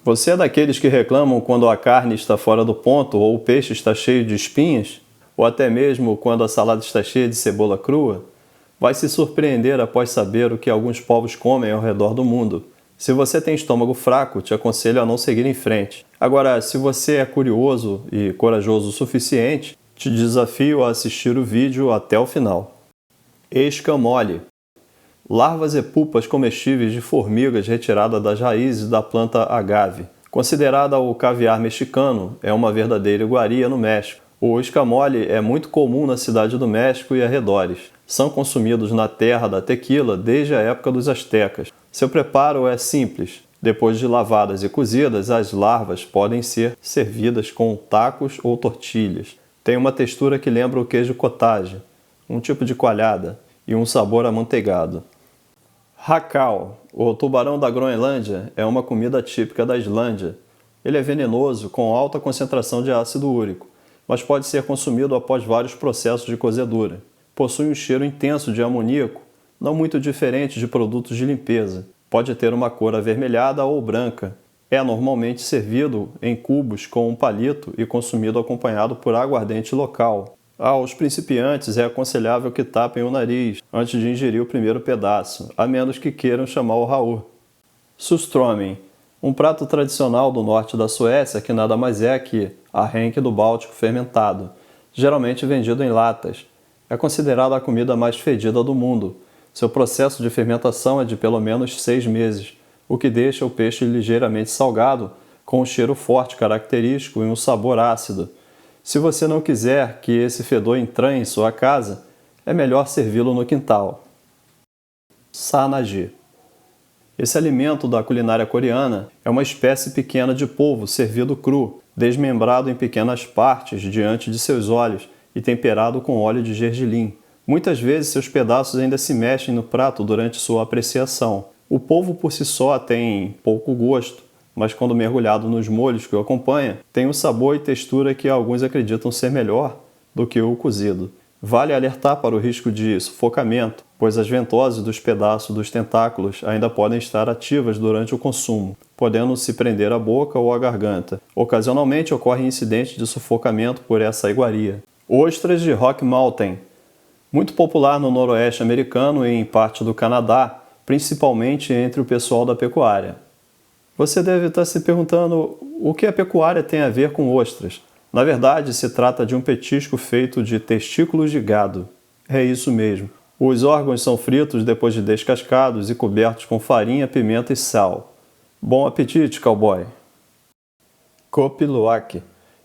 Você é daqueles que reclamam quando a carne está fora do ponto ou o peixe está cheio de espinhas? Ou até mesmo quando a salada está cheia de cebola crua? Vai se surpreender após saber o que alguns povos comem ao redor do mundo. Se você tem estômago fraco, te aconselho a não seguir em frente. Agora, se você é curioso e corajoso o suficiente, te desafio a assistir o vídeo até o final. Escamole. Larvas e pupas comestíveis de formigas retiradas das raízes da planta agave. Considerada o caviar mexicano, é uma verdadeira iguaria no México. O escamole é muito comum na cidade do México e arredores. São consumidos na terra da tequila desde a época dos astecas. Seu preparo é simples. Depois de lavadas e cozidas, as larvas podem ser servidas com tacos ou tortilhas. Tem uma textura que lembra o queijo cottage, um tipo de coalhada, e um sabor amanteigado. Hacau, o tubarão da Groenlândia, é uma comida típica da Islândia. Ele é venenoso com alta concentração de ácido úrico, mas pode ser consumido após vários processos de cozedura. Possui um cheiro intenso de amoníaco, não muito diferente de produtos de limpeza. Pode ter uma cor avermelhada ou branca. É normalmente servido em cubos com um palito e consumido acompanhado por aguardente local. Aos principiantes é aconselhável que tapem o nariz antes de ingerir o primeiro pedaço, a menos que queiram chamar o Raul. Surströmming, um prato tradicional do norte da Suécia que nada mais é que arrenque do Báltico fermentado, geralmente vendido em latas. É considerada a comida mais fedida do mundo. Seu processo de fermentação é de pelo menos 6 meses, o que deixa o peixe ligeiramente salgado, com um cheiro forte característico e um sabor ácido. Se você não quiser que esse fedor entranhe em sua casa, é melhor servi-lo no quintal. Sanagi. Esse alimento da culinária coreana é uma espécie pequena de polvo servido cru, desmembrado em pequenas partes diante de seus olhos e temperado com óleo de gergelim. Muitas vezes seus pedaços ainda se mexem no prato durante sua apreciação. O polvo por si só tem pouco gosto, mas quando mergulhado nos molhos que o acompanham, tem um sabor e textura que alguns acreditam ser melhor do que o cozido. Vale alertar para o risco de sufocamento, pois as ventosas dos pedaços dos tentáculos ainda podem estar ativas durante o consumo, podendo se prender a boca ou a garganta. Ocasionalmente ocorrem incidentes de sufocamento por essa iguaria. Ostras de Rock Mountain. Muito popular no noroeste americano e em parte do Canadá, principalmente entre o pessoal da pecuária. Você deve estar se perguntando o que a pecuária tem a ver com ostras. Na verdade, se trata de um petisco feito de testículos de gado. É isso mesmo. Os órgãos são fritos depois de descascados e cobertos com farinha, pimenta e sal. Bom apetite, cowboy! Kopi Luwak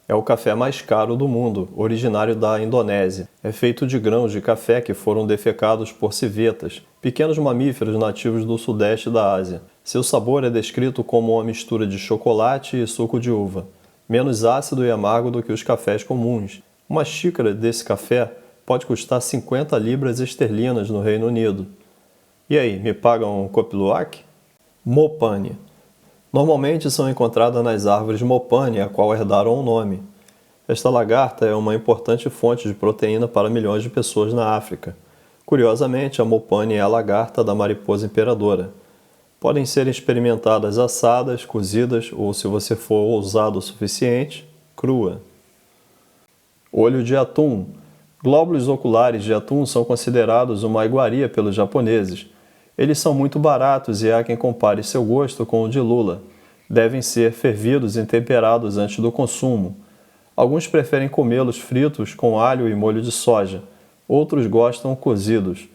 é o café mais caro do mundo, originário da Indonésia. É feito de grãos de café que foram defecados por civetas, pequenos mamíferos nativos do sudeste da Ásia. Seu sabor é descrito como uma mistura de chocolate e suco de uva, menos ácido e amargo do que os cafés comuns. Uma xícara desse café pode custar 50 libras esterlinas no Reino Unido. E aí, me pagam um Kopi Luwak? Mopane. Normalmente são encontradas nas árvores mopane, a qual herdaram o nome. Esta lagarta é uma importante fonte de proteína para milhões de pessoas na África. Curiosamente, a mopane é a lagarta da mariposa imperadora. Podem ser experimentadas assadas, cozidas ou, se você for ousado o suficiente, crua. Olho de atum. Glóbulos oculares de atum são considerados uma iguaria pelos japoneses. Eles são muito baratos e há quem compare seu gosto com o de lula. Devem ser fervidos e temperados antes do consumo. Alguns preferem comê-los fritos com alho e molho de soja. Outros gostam cozidos.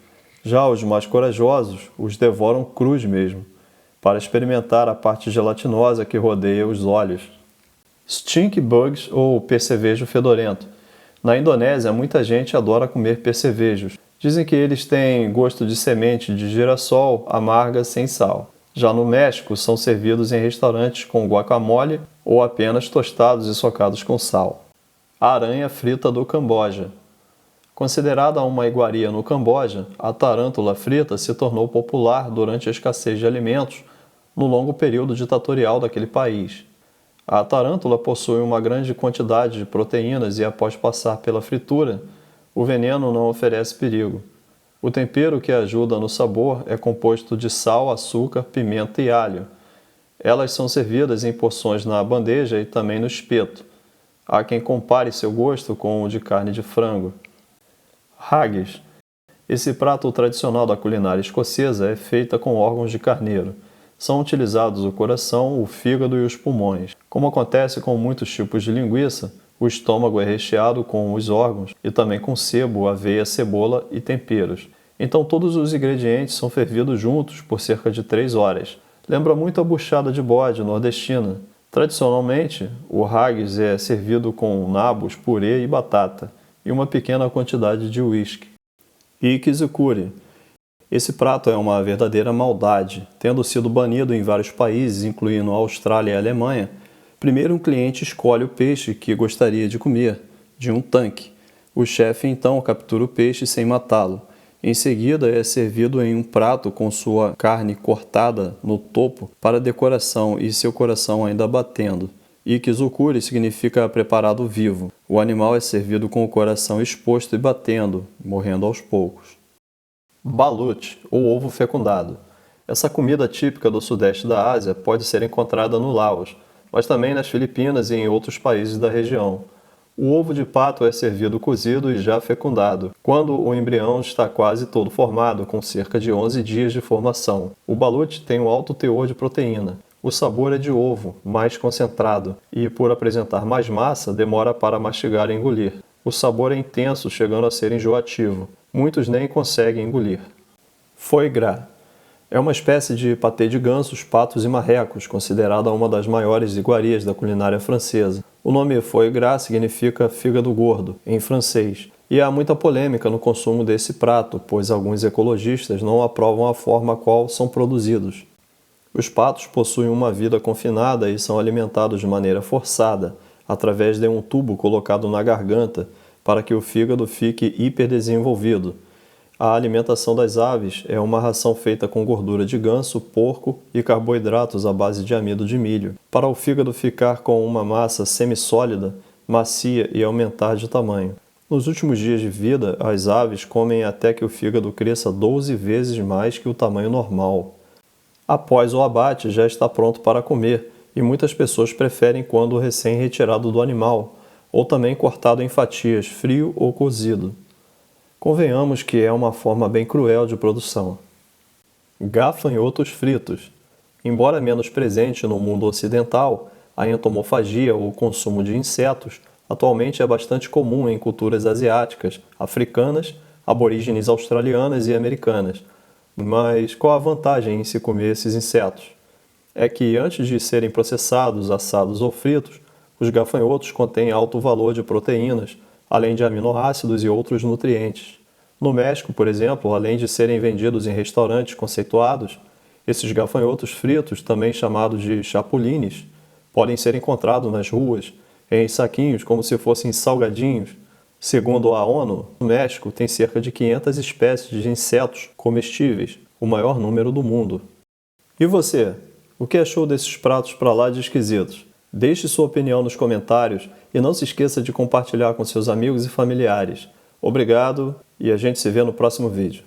Já os mais corajosos os devoram crus mesmo, para experimentar a parte gelatinosa que rodeia os olhos. Stink bugs ou percevejo fedorento. Na Indonésia, muita gente adora comer percevejos. Dizem que eles têm gosto de semente de girassol amarga sem sal. Já no México, são servidos em restaurantes com guacamole ou apenas tostados e socados com sal. A aranha frita do Camboja. Considerada uma iguaria no Camboja, a tarântula frita se tornou popular durante a escassez de alimentos no longo período ditatorial daquele país. A tarântula possui uma grande quantidade de proteínas e, após passar pela fritura, o veneno não oferece perigo. O tempero que ajuda no sabor é composto de sal, açúcar, pimenta e alho. Elas são servidas em porções na bandeja e também no espeto. Há quem compare seu gosto com o de carne de frango. Haggis. Esse prato tradicional da culinária escocesa é feita com órgãos de carneiro. São utilizados o coração, o fígado e os pulmões. Como acontece com muitos tipos de linguiça, o estômago é recheado com os órgãos e também com sebo, aveia, cebola e temperos. Então todos os ingredientes são fervidos juntos por cerca de 3 horas. Lembra muito a buchada de bode nordestina. Tradicionalmente, o haggis é servido com nabos, purê e batata, e uma pequena quantidade de uísque. Ikizukuri. Esse prato é uma verdadeira maldade, tendo sido banido em vários países, incluindo a Austrália e a Alemanha. Primeiro um cliente escolhe o peixe que gostaria de comer, de um tanque. O chefe então captura o peixe sem matá-lo. Em seguida é servido em um prato com sua carne cortada no topo para decoração e seu coração ainda batendo. Ikizukuri significa preparado vivo. O animal é servido com o coração exposto e batendo, morrendo aos poucos. Balut, ou ovo fecundado. Essa comida típica do sudeste da Ásia pode ser encontrada no Laos, mas também nas Filipinas e em outros países da região. O ovo de pato é servido cozido e já fecundado, quando o embrião está quase todo formado, com cerca de 11 dias de formação. O balut tem um alto teor de proteína. O sabor é de ovo, mais concentrado, e por apresentar mais massa, demora para mastigar e engolir. O sabor é intenso, chegando a ser enjoativo. Muitos nem conseguem engolir. Foie gras. É uma espécie de patê de gansos, patos e marrecos, considerada uma das maiores iguarias da culinária francesa. O nome foie gras significa fígado gordo, em francês, e há muita polêmica no consumo desse prato, pois alguns ecologistas não aprovam a forma a qual são produzidos. Os patos possuem uma vida confinada e são alimentados de maneira forçada, através de um tubo colocado na garganta, para que o fígado fique hiperdesenvolvido. A alimentação das aves é uma ração feita com gordura de ganso, porco e carboidratos à base de amido de milho, para o fígado ficar com uma massa semissólida, macia e aumentar de tamanho. Nos últimos dias de vida, as aves comem até que o fígado cresça 12 vezes mais que o tamanho normal. Após o abate, já está pronto para comer, e muitas pessoas preferem quando recém-retirado do animal, ou também cortado em fatias, frio ou cozido. Convenhamos que é uma forma bem cruel de produção. Gafanhotos fritos. Embora menos presente no mundo ocidental, a entomofagia, ou consumo de insetos, atualmente é bastante comum em culturas asiáticas, africanas, aborígenes australianas e americanas. Mas qual a vantagem em se comer esses insetos? É que antes de serem processados, assados ou fritos, os gafanhotos contêm alto valor de proteínas, além de aminoácidos e outros nutrientes. No México, por exemplo, além de serem vendidos em restaurantes conceituados, esses gafanhotos fritos, também chamados de chapulines, podem ser encontrados nas ruas, em saquinhos como se fossem salgadinhos. Segundo a ONU, no México tem cerca de 500 espécies de insetos comestíveis, o maior número do mundo. E você? O que achou desses pratos pra lá de esquisitos? Deixe sua opinião nos comentários e não se esqueça de compartilhar com seus amigos e familiares. Obrigado e a gente se vê no próximo vídeo.